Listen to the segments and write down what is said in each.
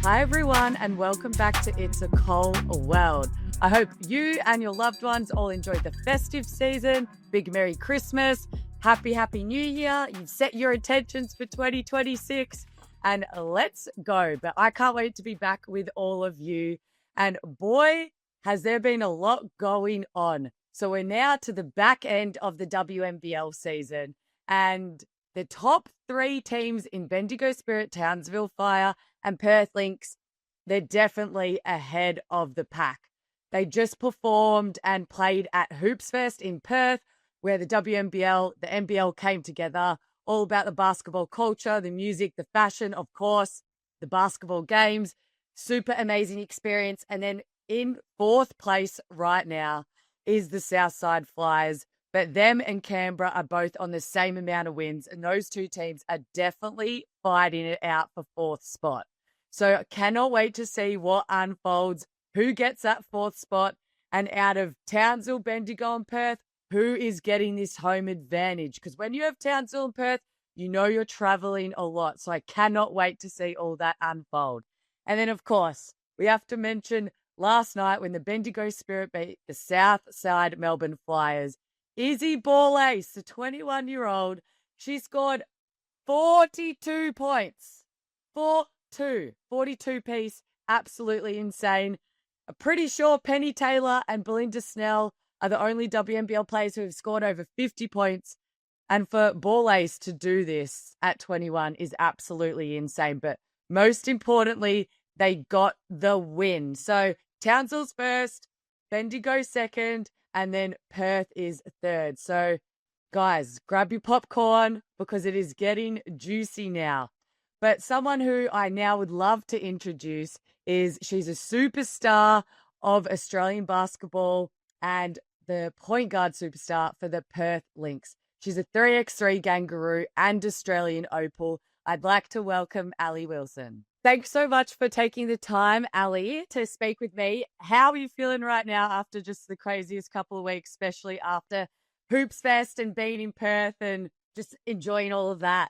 Hi, everyone, and welcome back to It's a Cold World. I hope you and your loved ones all enjoyed the festive season. Big Merry Christmas. Happy New Year. You've set your intentions for 2026 and let's go. But I can't wait to be back with all of you. And boy, has there been a lot going on. So we're now to the back end of the WNBL season, and the top three teams in Bendigo Spirit, Townsville Fire, and Perth Lynx, they're definitely ahead of the pack. They just performed and played at Hoops Fest in Perth, where the WNBL, the NBL came together, all about the basketball culture, the music, the fashion, of course, the basketball games. Super amazing experience. And then in fourth place right now is the Southside Flyers, but them and Canberra are both on the same amount of wins, and those two teams are definitely fighting it out for fourth spot. So I cannot wait to see what unfolds, who gets that fourth spot, and out of Townsville, Bendigo, and Perth, who is getting this home advantage? Because when you have Townsville and Perth, you know you're traveling a lot. So I cannot wait to see all that unfold. And then, of course, we have to mention last night when the Bendigo Spirit beat the Southside Melbourne Flyers. Izzy Ball Ace, the 21-year-old, she scored 42 points. 42 piece, absolutely insane. I'm pretty sure Penny Taylor and Belinda Snell are the only WNBL players who have scored over 50 points. And for Ball Ace to do this at 21 is absolutely insane. But most importantly, they got the win. So Townsville's first, Bendigo second, and then Perth is third. So guys, grab your popcorn because it is getting juicy now. But someone who I now would love to introduce she's a superstar of Australian basketball and the point guard superstar for the Perth Lynx. She's a 3x3 Kangaroo and Australian Opal. I'd like to welcome Ali Wilson. Thanks so much for taking the time, Ali, to speak with me. How are you feeling right now after just the craziest couple of weeks, especially after Hoops Fest and being in Perth and just enjoying all of that?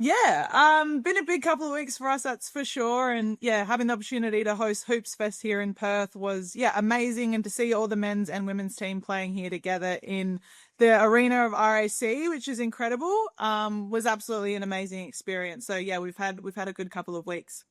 Yeah, been a big couple of weeks for us, that's for sure. And yeah, having the opportunity to host Hoops Fest here in Perth was, amazing. And to see all the men's and women's team playing here together in the arena of RAC, which is incredible, was absolutely an amazing experience. So yeah, we've had a good couple of weeks.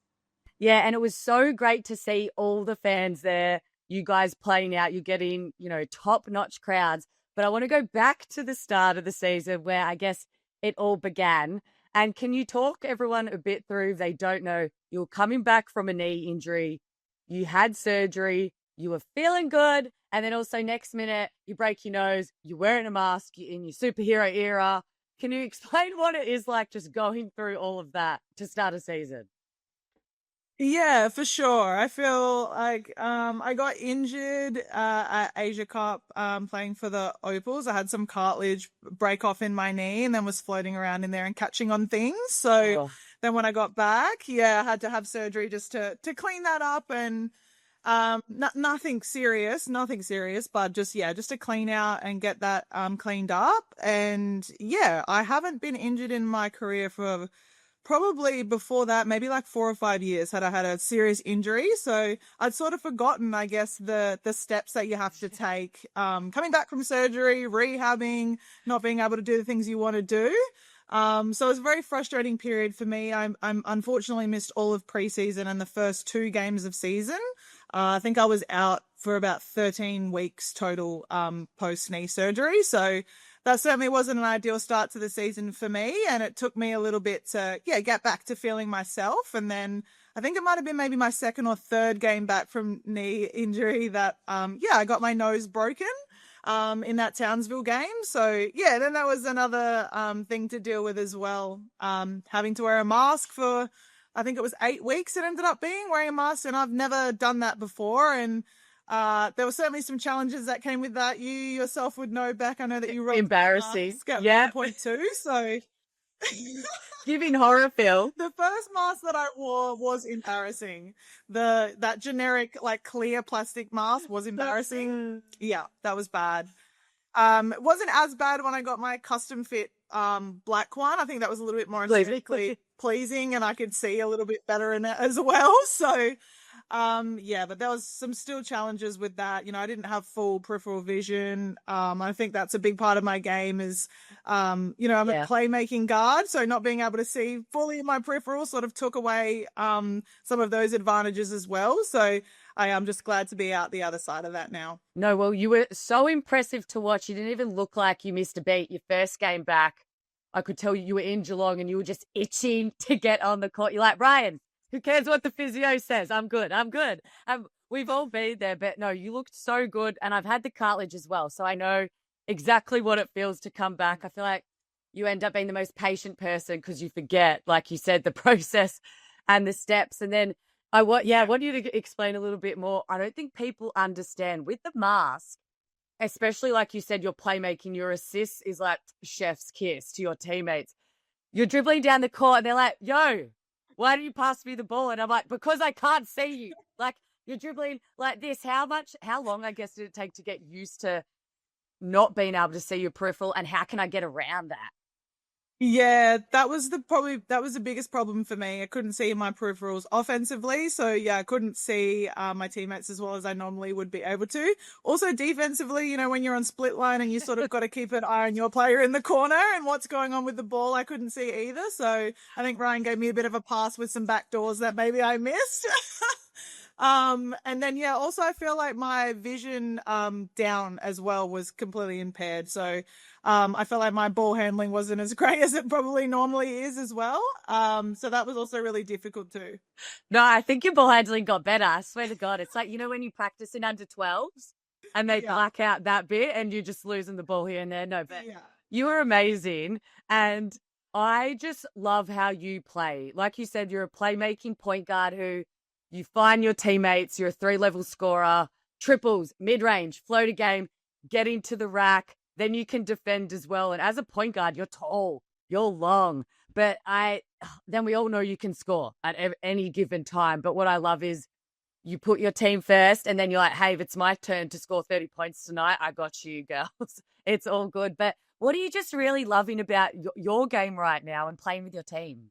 Yeah, and it was so great to see all the fans there, you guys playing out, you're getting, top-notch crowds. But I want to go back to the start of the season where I guess it all began. And can you talk everyone a bit through, if they don't know, you were coming back from a knee injury, you had surgery, you were feeling good, and then also next minute you break your nose, you're wearing a mask, you're in your superhero era. Can you explain what it is like just going through all of that to start a season? Yeah, for sure. I feel like I got injured at Asia Cup playing for the Opals. I had some cartilage break off in my knee and then was floating around in there and catching on things. So then when I got back, I had to have surgery just to clean that up and nothing serious, but just to clean out and get that cleaned up. And yeah, I haven't been injured in my career for probably before that, maybe like 4 or 5 years had I had a serious injury. So I'd sort of forgotten, I guess, the steps that you have to take, coming back from surgery, rehabbing, not being able to do the things you want to do. So it was a very frustrating period for me. I'm unfortunately missed all of preseason and the first 2 games of season. I think I was out for about 13 weeks total, post knee surgery. So that certainly wasn't an ideal start to the season for me. And it took me a little bit to, get back to feeling myself. And then I think it might have been maybe my second or third game back from knee injury that, I got my nose broken, in that Townsville game. So then that was another, thing to deal with as well. Having to wear a mask for, I think it was 8 weeks it ended up being, wearing a mask. And I've never done that before. And there were certainly some challenges that came with that. You yourself would know, Beck. I know that you wrote embarrassing. Yeah, point two. So giving horror feel. The first mask that I wore was embarrassing. That generic like clear plastic mask was embarrassing. Yeah, that was bad. It wasn't as bad when I got my custom fit black one. I think that was a little bit more aesthetically pleasing and I could see a little bit better in it as well. So yeah, but there was some still challenges with that. You know, I didn't have full peripheral vision. I think that's a big part of my game is you know, I'm a Yeah. playmaking guard, so not being able to see fully in my peripheral sort of took away some of those advantages as well. So I am just glad to be out the other side of that now. No, well, you were so impressive to watch. You didn't even look like you missed a beat your first game back. I could tell you were in Geelong and you were just itching to get on the court. You're like, Ryan, who cares what the physio says? I'm good. I'm good. We've all been there, but no, you looked so good. And I've had the cartilage as well. So I know exactly what it feels to come back. I feel like you end up being the most patient person because you forget, like you said, the process and the steps. And then I want you to explain a little bit more. I don't think people understand with the mask, especially like you said, your playmaking, your assists is like chef's kiss to your teammates. You're dribbling down the court and they're like, yo, why do you pass me the ball? And I'm like, because I can't see you. Like you're dribbling like this. How long, I guess, did it take to get used to not being able to see your peripheral and how can I get around that? Yeah, that was the biggest problem for me. I couldn't see my peripherals offensively, so yeah, I couldn't see my teammates as well as I normally would be able to. Also defensively, you know, when you're on split line and you sort of got to keep an eye on your player in the corner and what's going on with the ball, I couldn't see either. So I think Ryan gave me a bit of a pass with some back doors that maybe I missed. And then yeah, also I feel like my vision down as well was completely impaired. So I felt like my ball handling wasn't as great as it probably normally is as well. So that was also really difficult too. No, I think your ball handling got better. I swear to God. It's like, you know, when you practice in under 12s and they Yeah. black out that bit and you're just losing the ball here and there. No, but Yeah. you were amazing. And I just love how you play. Like you said, you're a playmaking point guard who you find your teammates, you're a 3-level scorer, triples, mid range, floater game, get into the rack. Then you can defend as well. And as a point guard, you're tall, you're long. But then we all know you can score at any given time. But what I love is you put your team first and then you're like, hey, if it's my turn to score 30 points tonight, I got you, girls. It's all good. But what are you just really loving about your game right now and playing with your team?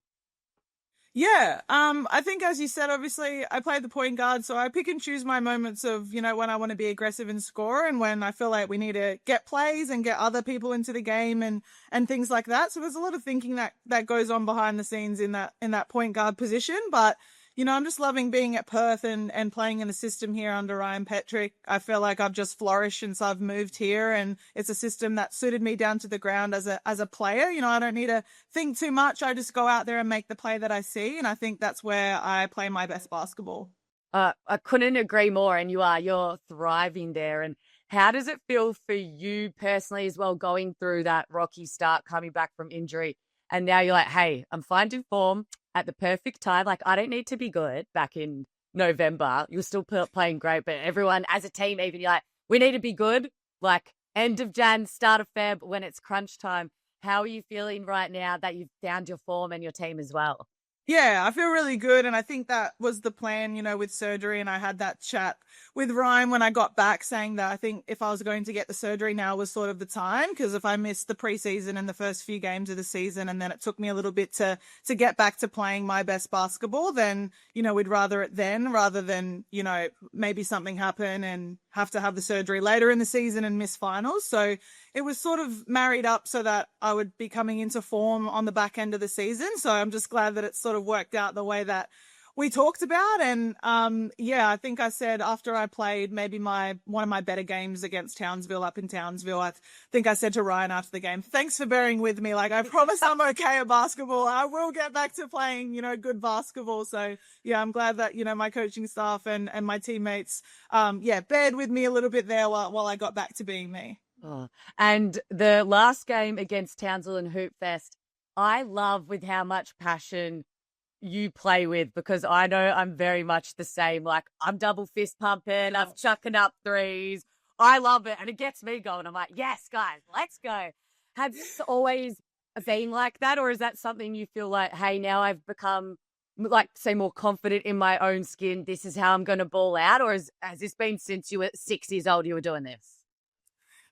Yeah, I think as you said, obviously I play the point guard, so I pick and choose my moments of, you know, when I want to be aggressive and score and when I feel like we need to get plays and get other people into the game and things like that. So there's a lot of thinking that goes on behind the scenes in that point guard position, but you know, I'm just loving being at Perth and playing in the system here under Ryan Petrick. I feel like I've just flourished since I've moved here, and it's a system that suited me down to the ground as a player. You know, I don't need to think too much. I just go out there and make the play that I see, and I think that's where I play my best basketball. I couldn't agree more. And you're thriving there. And how does it feel for you personally as well, going through that rocky start, coming back from injury? And now you're like, hey, I'm finding form at the perfect time. Like, I don't need to be good back in November. You're still playing great, but everyone as a team, even you're like, we need to be good. Like, end of Jan, start of Feb, when it's crunch time. How are you feeling right now that you've found your form and your team as well? Yeah, I feel really good. And I think that was the plan, you know, with surgery. And I had that chat with Ryan when I got back saying that I think if I was going to get the surgery now was sort of the time. Because if I missed the preseason and the first few games of the season and then it took me a little bit to get back to playing my best basketball, then, you know, we'd rather it then rather than, you know, maybe something happen and have to have the surgery later in the season and miss finals. So it was sort of married up so that I would be coming into form on the back end of the season. So I'm just glad that it's sort of worked out the way that we talked about. And yeah, I think I said after I played maybe one of my better games against Townsville up in Townsville, I think I said to Ryan after the game, thanks for bearing with me. Like, I promise I'm okay at basketball. I will get back to playing, you know, good basketball. So yeah, I'm glad that, you know, my coaching staff and my teammates, yeah, bared with me a little bit there while I got back to being me. Oh, and the last game against Townsville and Hoop Fest, I love with how much passion you play with, because I know I'm very much the same. Like, I'm double fist pumping, I'm chucking up threes. I love it. And it gets me going. I'm like, yes, guys, let's go. Has this always been like that? Or is that something you feel like, hey, now I've become, like, say, more confident in my own skin? This is how I'm going to ball out? Or has this been since you were 6 years old, you were doing this?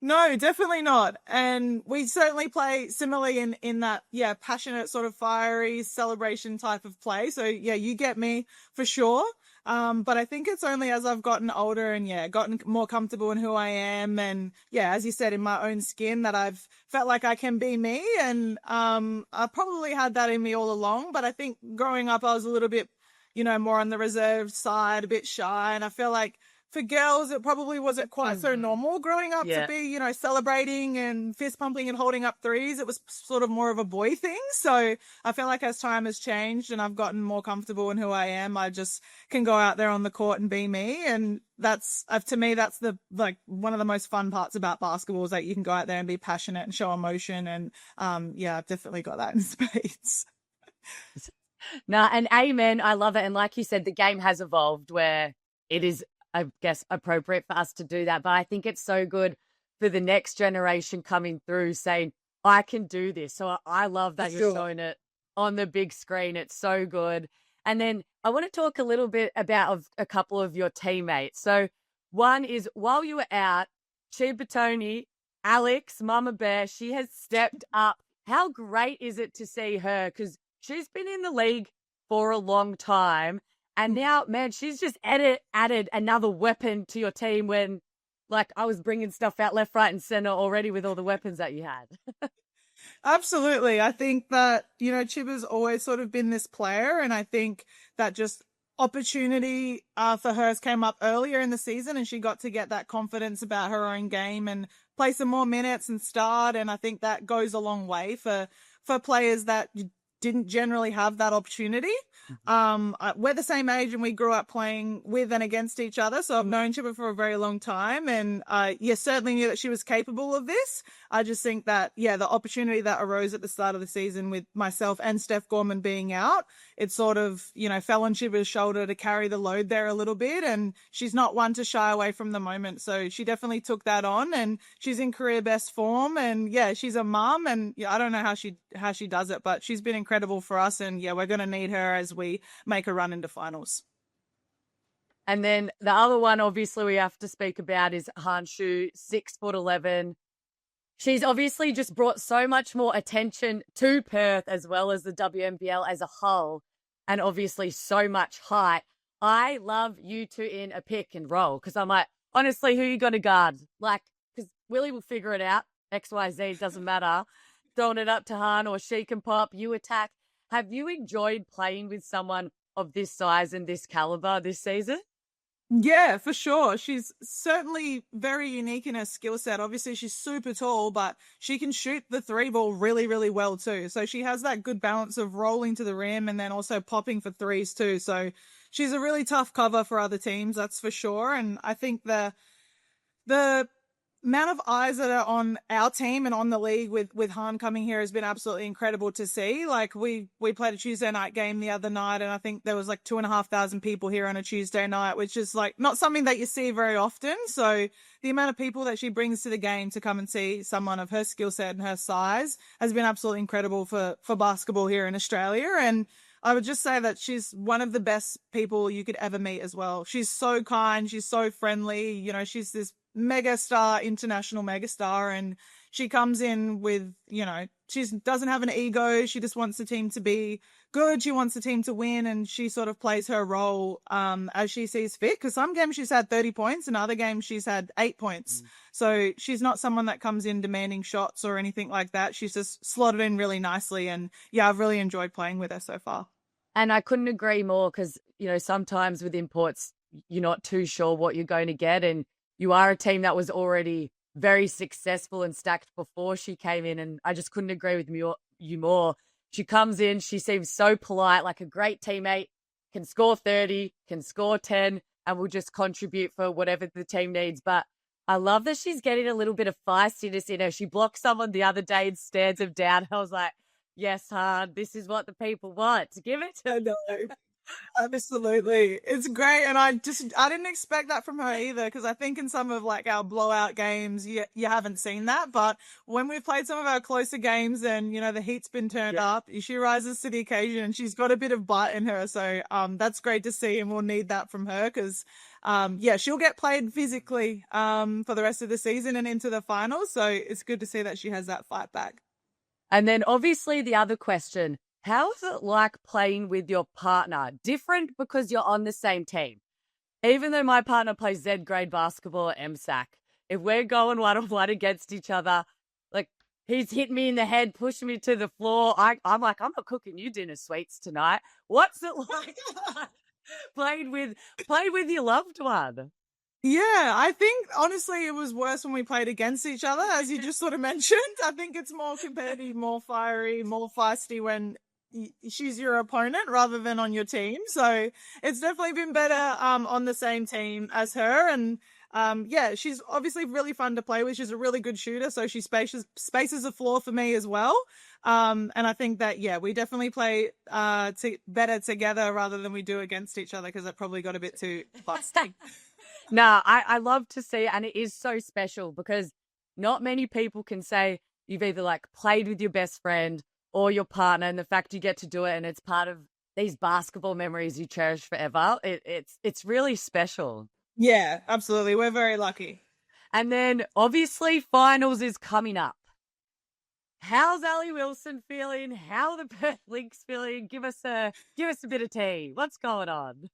No, definitely not. And we certainly play similarly in that, yeah, passionate sort of fiery celebration type of play. So yeah, you get me for sure. But I think it's only as I've gotten older and yeah, gotten more comfortable in who I am and yeah, as you said, in my own skin that I've felt like I can be me. And I probably had that in me all along. But I think growing up I was a little bit, more on the reserved side, a bit shy. And I feel like for girls, it probably wasn't quite so normal growing up to Yeah. be, celebrating and fist pumping and holding up threes. It was sort of more of a boy thing. So I feel like as time has changed and I've gotten more comfortable in who I am, I just can go out there on the court and be me. And that's, to me, that's the, like, one of the most fun parts about basketball is that you can go out there and be passionate and show emotion. And, yeah, I've definitely got that in spades. No, and amen. I love it. And like you said, the game has evolved where it is, I guess, appropriate for us to do that. But I think it's so good for the next generation coming through saying, I can do this. So I love that you're showing it on the big screen. It's so good. And then I want to talk a little bit about a couple of your teammates. So one is while you were out, Chibatoni, Alex, Mama Bear, she has stepped up. How great is it to see her? Because she's been in the league for a long time. And now, man, she's just added another weapon to your team when, like, I was bringing stuff out left, right, and center already with all the weapons that you had. Absolutely. I think that, Chiba's always sort of been this player. And I think that just opportunity for hers came up earlier in the season and she got to get that confidence about her own game and play some more minutes and start. And I think that goes a long way for players that didn't generally have that opportunity. We're the same age and we grew up playing with and against each other. So I've known Chipper for a very long time. And certainly knew that she was capable of this. I just think that, the opportunity that arose at the start of the season with myself and Steph Gorman being out, it sort of, fell on Chipper's shoulder to carry the load there a little bit. And she's not one to shy away from the moment. So she definitely took that on and she's in career best form. And she's a mum and I don't know how she does it, but she's been incredible for us. And we're going to need her as we make a run into finals. And then the other one, obviously, we have to speak about is Hanshu, 6'11". She's obviously just brought so much more attention to Perth as well as the WNBL as a whole, and obviously so much height. I love you two in a pick and roll because I'm like, honestly, who you going to guard? Like, because Willie will figure it out. XYZ doesn't matter. Throwing it up to Han or she can pop, you attack. Have you enjoyed playing with someone of this size and this caliber this season? Yeah, for sure. She's certainly very unique in her skill set. Obviously, she's super tall, but she can shoot the three ball really, really well too. So she has that good balance of rolling to the rim and then also popping for threes too. So she's a really tough cover for other teams, that's for sure. And I think the amount of eyes that are on our team and on the league with Han coming here has been absolutely incredible to see. Like we played a Tuesday night game the other night and I think there was like 2,500 people here on a Tuesday night, which is like not something that you see very often. So the amount of people that she brings to the game to come and see someone of her skill set and her size has been absolutely incredible for basketball here in Australia. And I would just say that she's one of the best people you could ever meet as well. She's so kind. She's so friendly. She's this megastar, international megastar. And she comes in with, she doesn't have an ego. She just wants the team to be good. She wants the team to win. And she sort of plays her role as she sees fit. Because some games she's had 30 points and other games she's had 8 points. So she's not someone that comes in demanding shots or anything like that. She's just slotted in really nicely. And I've really enjoyed playing with her so far. And I couldn't agree more because, sometimes with imports, you're not too sure what you're going to get. And you are a team that was already very successful and stacked before she came in. And I just couldn't agree with you more. She comes in, she seems so polite, like a great teammate, can score 30, can score 10, and will just contribute for whatever the team needs. But I love that she's getting a little bit of feistiness in her. She blocked someone the other day and stares him down. I was like, yes, Han, this is what the people want. Give it to them. Absolutely. It's great. And I didn't expect that from her either, because I think in some of like our blowout games, you haven't seen that. But when we've played some of our closer games and, the heat's been turned Yeah. up, she rises to the occasion and she's got a bit of bite in her. So, that's great to see. And we'll need that from her because, yeah, she'll get played physically, for the rest of the season and into the finals. So it's good to see that she has that fight back. And then obviously the other question, how is it like playing with your partner? Different because you're on the same team. Even though my partner plays Z grade basketball at MSAC, if we're going one on one against each other, like he's hit me in the head, pushed me to the floor. I'm like, I'm not cooking you dinner sweets tonight. What's it like playing with your loved one? Yeah, I think honestly it was worse when we played against each other, as you just sort of mentioned. I think it's more competitive, more fiery, more feisty when she's your opponent rather than on your team. So it's definitely been better on the same team as her. And yeah, she's obviously really fun to play with. She's a really good shooter, so she spaces the floor for me as well. And I think that, yeah, we definitely play better together rather than we do against each other because it probably got a bit too feisty. No, I love to see it, and it is so special because not many people can say you've either like played with your best friend or your partner, and the fact you get to do it, and it's part of these basketball memories you cherish forever. It's really special. Yeah, absolutely. We're very lucky. And then obviously finals is coming up. How's Ali Wilson feeling? How are the Perth Lynx feeling? Give us a bit of tea. What's going on?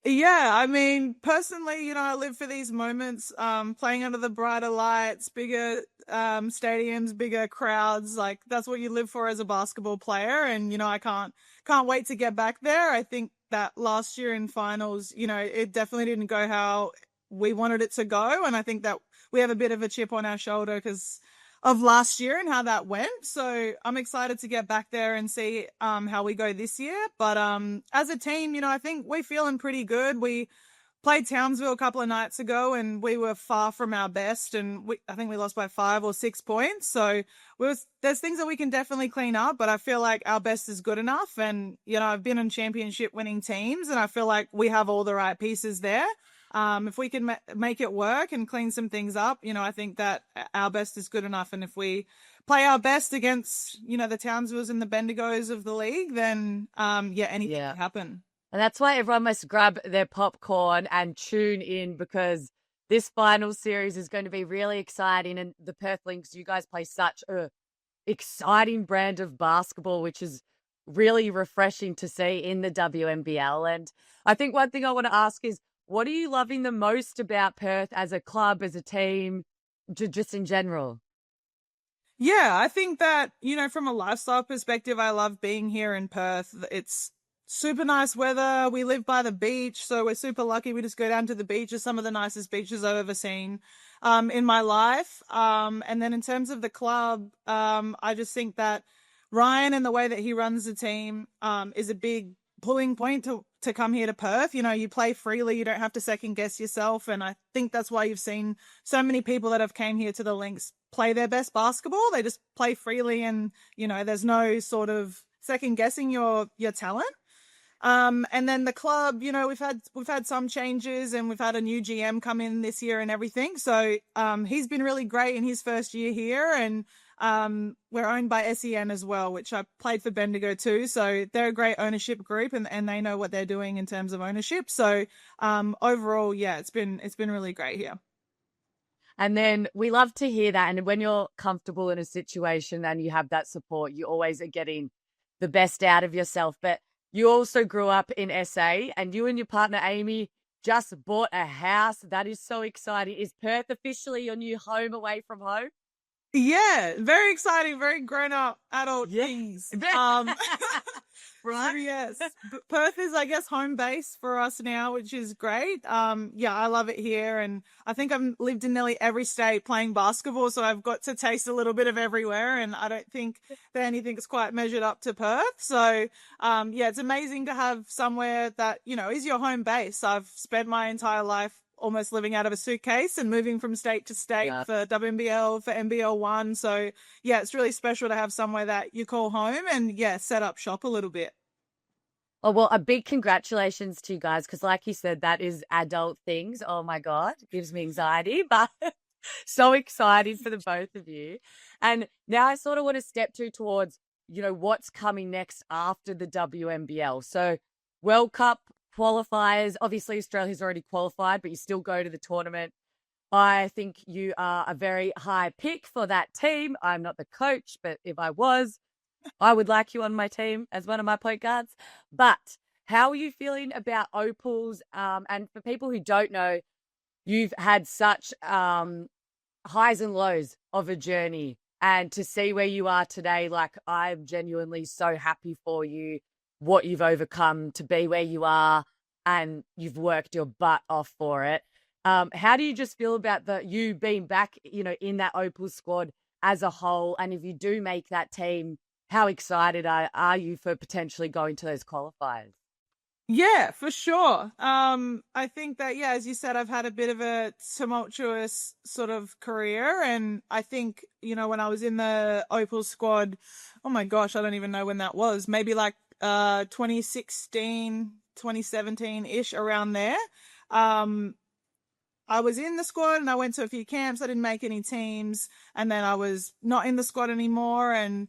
Yeah, I mean, personally, I live for these moments, playing under the brighter lights, bigger stadiums, bigger crowds. Like that's what you live for as a basketball player. And, I can't wait to get back there. I think that last year in finals, it definitely didn't go how we wanted it to go. And I think that we have a bit of a chip on our shoulder because of last year and how that went. So I'm excited to get back there and see how we go this year. But as a team, I think we're feeling pretty good. We played Townsville a couple of nights ago and we were far from our best, and I think we lost by 5 or 6 points. So there's things that we can definitely clean up, but I feel like our best is good enough. And I've been in championship winning teams and I feel like we have all the right pieces there. If we can make it work and clean some things up, I think that our best is good enough. And if we play our best against, the Townsvilles and the Bendigos of the league, then, yeah, anything Yeah. can happen. And that's why everyone must grab their popcorn and tune in because this final series is going to be really exciting. And the Perth Lynx, you guys play such a exciting brand of basketball, which is really refreshing to see in the WNBL. And I think one thing I want to ask is, what are you loving the most about Perth as a club, as a team, just in general? Yeah, I think that, from a lifestyle perspective, I love being here in Perth. It's super nice weather. We live by the beach, so we're super lucky. We just go down to the beach. It's some of the nicest beaches I've ever seen in my life. And then in terms of the club, I just think that Ryan and the way that he runs the team is a big pulling point to come here to Perth. You play freely, you don't have to second guess yourself. And I think that's why you've seen so many people that have came here to the Lynx play their best basketball. They just play freely and, there's no sort of second guessing your talent. And then the club, we've had some changes and we've had a new GM come in this year and everything. So he's been really great in his first year here, and we're owned by SEN as well, which I played for Bendigo too. So they're a great ownership group and they know what they're doing in terms of ownership. So overall, yeah, it's been really great here. And then we love to hear that. And when you're comfortable in a situation and you have that support, you always are getting the best out of yourself. But you also grew up in SA and you and your partner, Amy, just bought a house. That is so exciting. Is Perth officially your new home away from home? Yeah, very exciting, very grown up adult things. Right. So yes, Perth is, I guess, home base for us now, which is great. Yeah, I love it here, and I think I've lived in nearly every state playing basketball, so I've got to taste a little bit of everywhere, and I don't think that anything's quite measured up to Perth. So, yeah, it's amazing to have somewhere that is your home base. I've spent my entire life almost living out of a suitcase and moving from state to state for WNBL, for NBL1. So yeah, it's really special to have somewhere that you call home and set up shop a little bit. Oh, well, a big congratulations to you guys because, like you said, that is adult things. Oh my God, it gives me anxiety, but so excited for the both of you. And now I sort of want to step towards, what's coming next after the WNBL. So, World Cup qualifiers. Obviously, Australia's already qualified, but you still go to the tournament. I think you are a very high pick for that team. I'm not the coach, but if I was, I would like you on my team as one of my point guards. But how are you feeling about Opals? And for people who don't know, you've had such highs and lows of a journey. And to see where you are today, like I'm genuinely so happy for you, what you've overcome to be where you are, and you've worked your butt off for it. How do you just feel about you being back, in that Opals squad as a whole? And if you do make that team, how excited are you for potentially going to those qualifiers? Yeah, for sure. I think that, yeah, as you said, I've had a bit of a tumultuous sort of career. And I think, when I was in the Opal squad, oh my gosh, I don't even know when that was. Maybe like 2016, 2017-ish, around there. Um, I was in the squad and I went to a few camps. I didn't make any teams. And then I was not in the squad anymore. And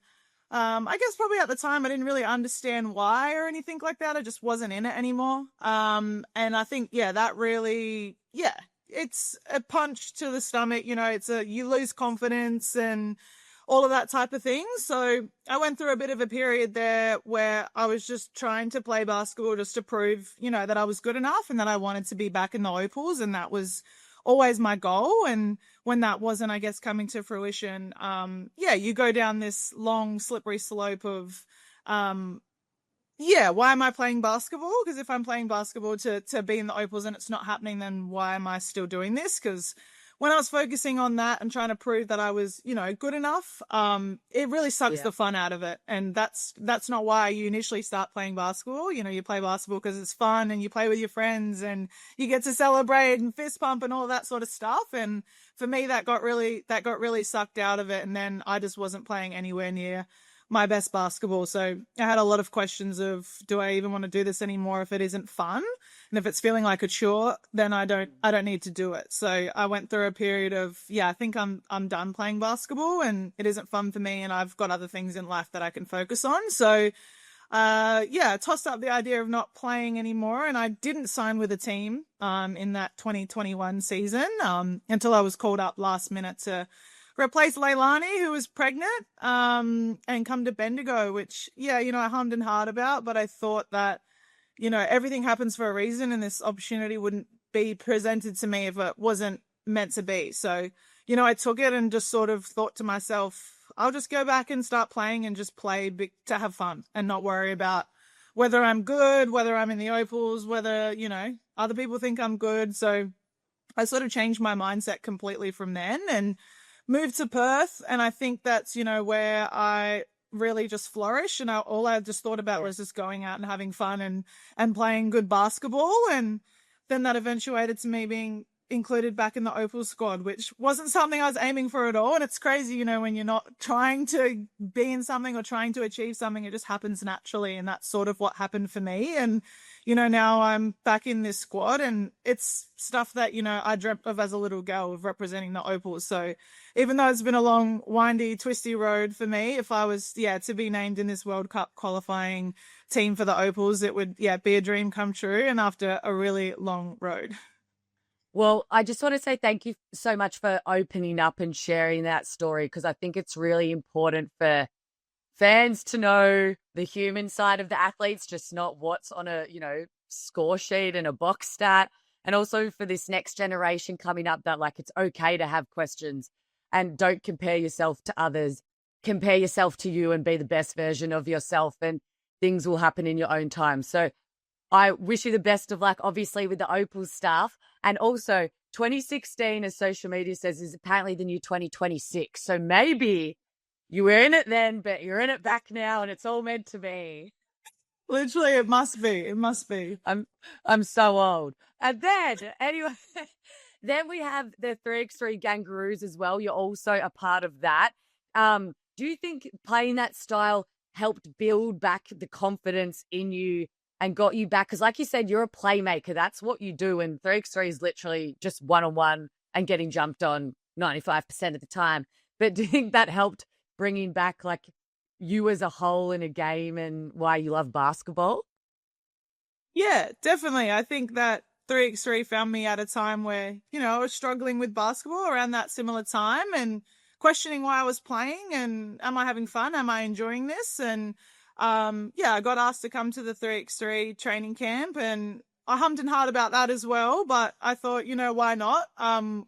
I guess probably at the time I didn't really understand why or anything like that. I just wasn't in it anymore. And I think, yeah, that really, yeah, it's a punch to the stomach. You lose confidence and all of that type of thing. So I went through a bit of a period there where I was just trying to play basketball just to prove, that I was good enough and that I wanted to be back in the Opals. And that was always my goal. And when that wasn't, I guess, coming to fruition, yeah, you go down this long, slippery slope of, yeah, why am I playing basketball? Because if I'm playing basketball to be in the Opals and it's not happening, then why am I still doing this? Because when I was focusing on that and trying to prove that I was, good enough, it really sucks Yeah. the fun out of it. And that's not why you initially start playing basketball. You play basketball because it's fun and you play with your friends and you get to celebrate and fist pump and all that sort of stuff. And for me, that got really sucked out of it. And then I just wasn't playing anywhere near my best basketball. So I had a lot of questions of, do I even want to do this anymore if it isn't fun? And if it's feeling like a chore, then I don't need to do it. So I went through a period of, yeah, I think I'm done playing basketball and it isn't fun for me and I've got other things in life that I can focus on. So yeah, tossed up the idea of not playing anymore, and I didn't sign with a team in that 2021 season until I was called up last minute to replace Leilani, who was pregnant, and come to Bendigo, which, yeah, I hummed and hawed about, but I thought that, everything happens for a reason and this opportunity wouldn't be presented to me if it wasn't meant to be. So, I took it and just sort of thought to myself, I'll just go back and start playing and just play to have fun and not worry about whether I'm good, whether I'm in the Opals, whether, other people think I'm good. So I sort of changed my mindset completely from then and moved to Perth. And I think that's, where I really just flourish. And all I just thought about was just going out and having fun and playing good basketball. And then that eventuated to me being included back in the Opal squad, which wasn't something I was aiming for at all. And it's crazy, when you're not trying to be in something or trying to achieve something, it just happens naturally. And that's sort of what happened for me. And, now I'm back in this squad and it's stuff that, I dreamt of as a little girl of representing the Opals. So even though it's been a long, windy, twisty road for me, if I was, to be named in this World Cup qualifying team for the Opals, it would, be a dream come true. And after a really long road. Well, I just want to say thank you so much for opening up and sharing that story because I think it's really important for fans to know the human side of the athletes, just not what's on a, score sheet and a box stat. And also for this next generation coming up that like it's okay to have questions and don't compare yourself to others. Compare yourself to you and be the best version of yourself and things will happen in your own time. So I wish you the best of luck, obviously, with the Opal stuff. And also, 2016, as social media says, is apparently the new 2026. So maybe you were in it then, but you're in it back now, and it's all meant to be. Literally, it must be. It must be. I'm so old. And then, anyway, then we have the 3x3 Kangaroos as well. You're also a part of that. Do you think playing that style helped build back the confidence in you and got you back? Because like you said, you're a playmaker. That's what you do. And 3x3 is literally just one-on-one and getting jumped on 95% of the time. But do you think that helped bringing back like you as a whole in a game and why you love basketball? Yeah, definitely. I think that 3x3 found me at a time where, I was struggling with basketball around that similar time and questioning why I was playing and am I having fun? Am I enjoying this? And yeah, I got asked to come to the 3x3 training camp and I hummed and hawed about that as well, but I thought, why not?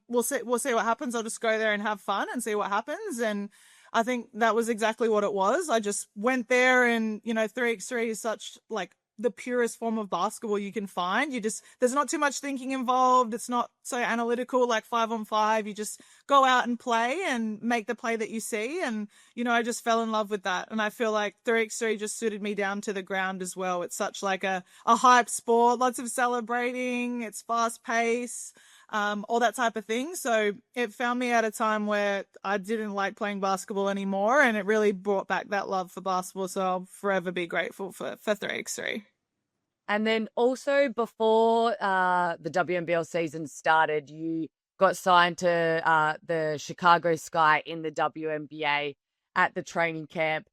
We'll see what happens. I'll just go there and have fun and see what happens. And I think that was exactly what it was. I just went there and, 3x3 is such like the purest form of basketball you can find. There's not too much thinking involved. It's not so analytical like 5-on-5. You just go out and play and make the play that you see. And, I just fell in love with that. And I feel like 3x3 just suited me down to the ground as well. It's such like a hype sport, lots of celebrating. It's fast pace. All that type of thing. So it found me at a time where I didn't like playing basketball anymore, and it really brought back that love for basketball. So I'll forever be grateful for 3x3. And then also before the WNBL season started, you got signed to the Chicago Sky in the WNBA at the training camp.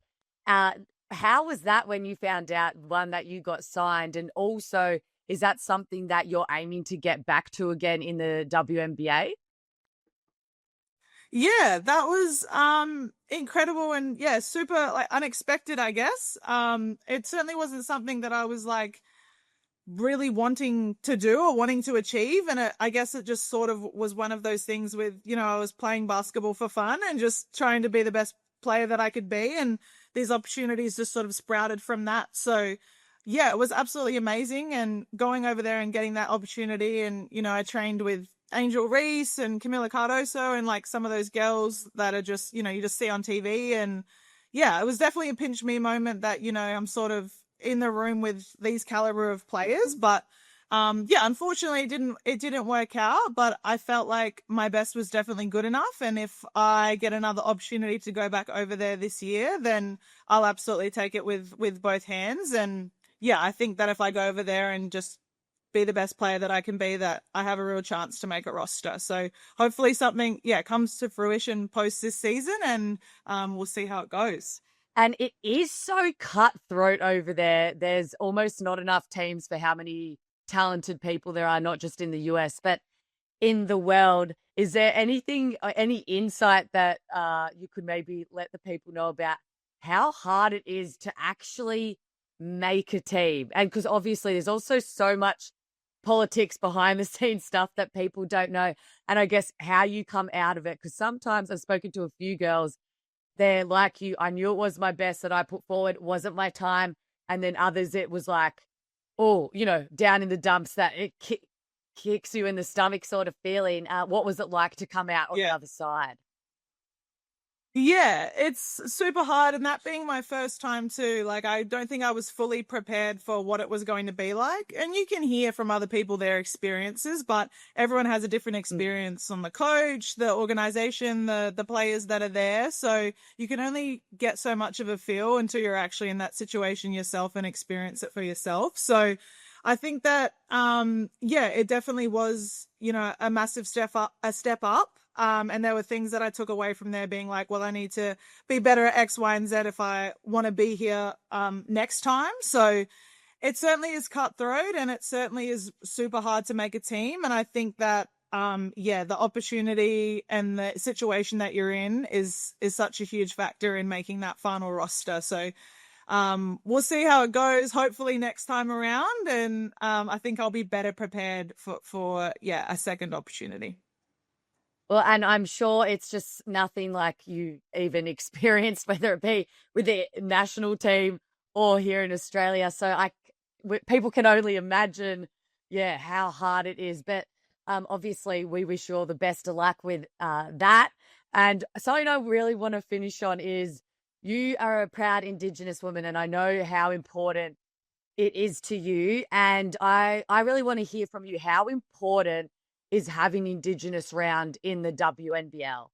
How was that when you found out, one, that you got signed? And also, is that something that you're aiming to get back to again in the WNBA? Yeah, that was incredible and yeah, super like unexpected, I guess. It certainly wasn't something that I was like really wanting to do or wanting to achieve. And I guess it just sort of was one of those things with, I was playing basketball for fun and just trying to be the best player that I could be. And these opportunities just sort of sprouted from that. So yeah, it was absolutely amazing. And going over there and getting that opportunity. And, I trained with Angel Reese and Camila Cardoso and like some of those girls that are just, you just see on TV. And yeah, it was definitely a pinch me moment that, I'm sort of in the room with these caliber of players. But yeah, unfortunately it didn't work out, but I felt like my best was definitely good enough. And if I get another opportunity to go back over there this year, then I'll absolutely take it with both hands. And yeah, I think that if I go over there and just be the best player that I can be, that I have a real chance to make a roster. So hopefully something, yeah, comes to fruition post this season, and we'll see how it goes. And it is so cutthroat over there. There's almost not enough teams for how many talented people there are, not just in the US, but in the world. Is there anything, any insight that you could maybe let the people know about how hard it is to actually make a team? And because obviously there's also so much politics behind the scenes stuff that people don't know. And I guess how you come out of it. Because sometimes I've spoken to a few girls, they're like you, I knew it was my best that I put forward, it wasn't my time. And then others, it was like, oh, down in the dumps, that it kicks you in the stomach sort of feeling. What was it like to come out on the Yeah. other side? Yeah, it's super hard. And that being my first time too, like, I don't think I was fully prepared for what it was going to be like. And you can hear from other people their experiences, but everyone has a different experience on the coach, the organization, the players that are there. So you can only get so much of a feel until you're actually in that situation yourself and experience it for yourself. So I think that, yeah, it definitely was, a massive step up. And there were things that I took away from there being like, well, I need to be better at X, Y, and Z if I want to be here, next time. So it certainly is cutthroat and it certainly is super hard to make a team. And I think that, yeah, the opportunity and the situation that you're in is such a huge factor in making that final roster. So, we'll see how it goes, hopefully next time around. And, I think I'll be better prepared for, yeah, a second opportunity. Well, and I'm sure it's just nothing like you even experienced, whether it be with the national team or here in Australia. So people can only imagine, yeah, how hard it is. But obviously, we wish you all the best of luck with that. And something I really want to finish on is you are a proud Indigenous woman, and I know how important it is to you. And I really want to hear from you how important is having Indigenous round in the WNBL.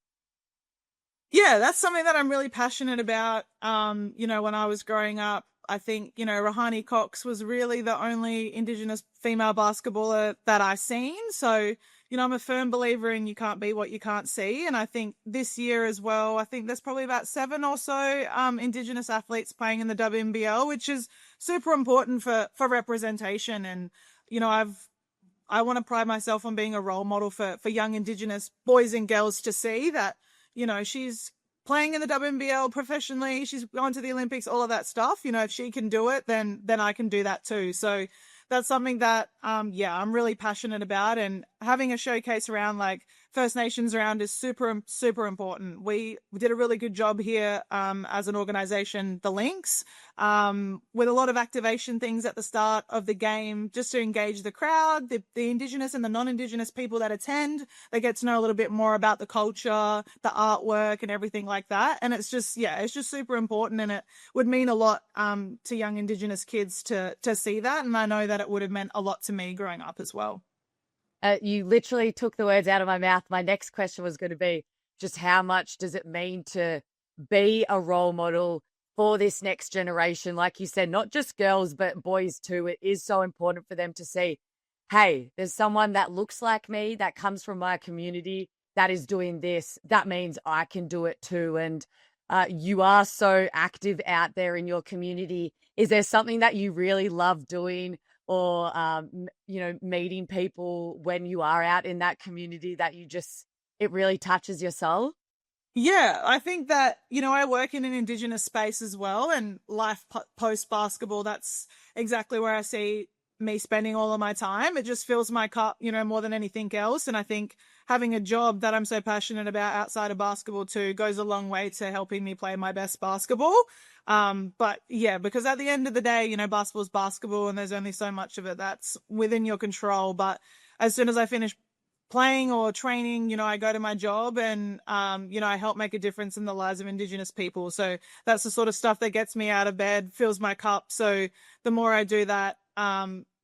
Yeah, that's something that I'm really passionate about. When I was growing up, I think, Rahani Cox was really the only Indigenous female basketballer that I've seen. So, I'm a firm believer in you can't be what you can't see. And I think this year as well, I think there's probably about 7 or so Indigenous athletes playing in the WNBL, which is super important for representation. And, I want to pride myself on being a role model for young Indigenous boys and girls to see that, she's playing in the WNBL professionally, she's gone to the Olympics, all of that stuff. If she can do it, then I can do that too. So that's something that, I'm really passionate about. And having a showcase around like First Nations around is super, super important. We did a really good job here as an organization, the Lynx, with a lot of activation things at the start of the game, just to engage the crowd, the Indigenous and the non-Indigenous people that attend. They get to know a little bit more about the culture, the artwork and everything like that. And it's just super important. And it would mean a lot to young Indigenous kids to see that. And I know that it would have meant a lot to me growing up as well. You literally took the words out of my mouth. My next question was going to be just how much does it mean to be a role model for this next generation? Like you said, not just girls, but boys too. It is so important for them to see, hey, there's someone that looks like me, that comes from my community, that is doing this. That means I can do it too. And you are so active out there in your community. Is there something that you really love doing, or meeting people when you are out in that community that it really touches your soul? Yeah, I think that, I work in an Indigenous space as well, and life post basketball, that's exactly where I see me spending all of my time. It just fills my cup, more than anything else. And I think having a job that I'm so passionate about outside of basketball too goes a long way to helping me play my best basketball. But yeah, because at the end of the day, basketball is basketball and there's only so much of it that's within your control. But as soon as I finish playing or training, I go to my job and, I help make a difference in the lives of Indigenous people. So that's the sort of stuff that gets me out of bed, fills my cup. So the more I do that,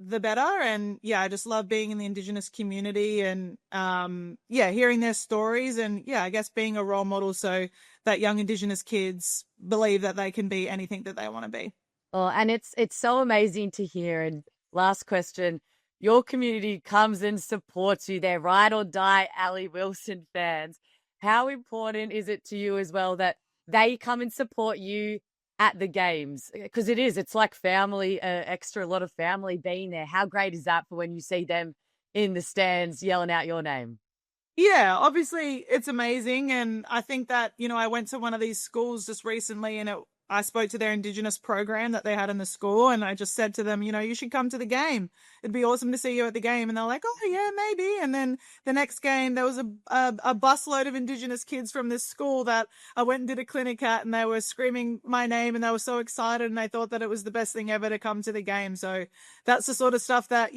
the better. And yeah, I just love being in the Indigenous community and, hearing their stories and I guess being a role model so that young Indigenous kids believe that they can be anything that they want to be. Oh, and it's so amazing to hear. And last question, your community comes and supports you. They're ride or die Ali Wilson fans. How important is it to you as well that they come and support you at the games? Because it's like family, a lot of family being there. How great is that for when you see them in the stands yelling out your name? Yeah, obviously it's amazing. And I think that, I went to one of these schools just recently and I spoke to their Indigenous program that they had in the school. And I just said to them, you should come to the game. It'd be awesome to see you at the game. And they're like, oh yeah, maybe. And then the next game, there was a busload of Indigenous kids from this school that I went and did a clinic at, and they were screaming my name and they were so excited. And they thought that it was the best thing ever to come to the game. So that's the sort of stuff that,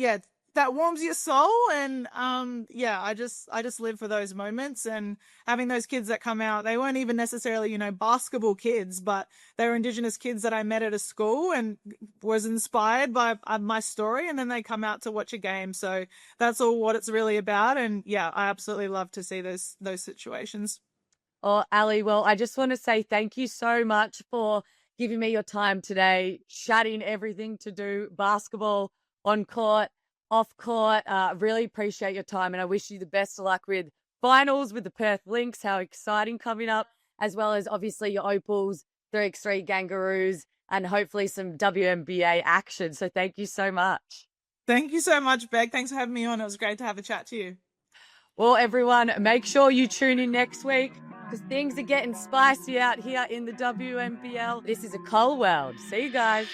that warms your soul. And I just live for those moments. And having those kids that come out, they weren't even necessarily basketball kids, but they were Indigenous kids that I met at a school and was inspired by my story, and then they come out to watch a game. So that's all what it's really about. And I absolutely love to see those situations. Oh, Ali, well, I just want to say thank you so much for giving me your time today, chatting everything to do basketball on court, off court. Really appreciate your time, and I wish you the best of luck with finals with the Perth Lynx. How exciting coming up, as well as obviously your Opals, 3x3 Kangaroos, and hopefully some WNBA action. So thank you so much. Thank you so much, Beck. Thanks for having me on. It was great to have a chat to you. Well, everyone, make sure you tune in next week because things are getting spicy out here in the WNBL. This is a cold world. See you guys.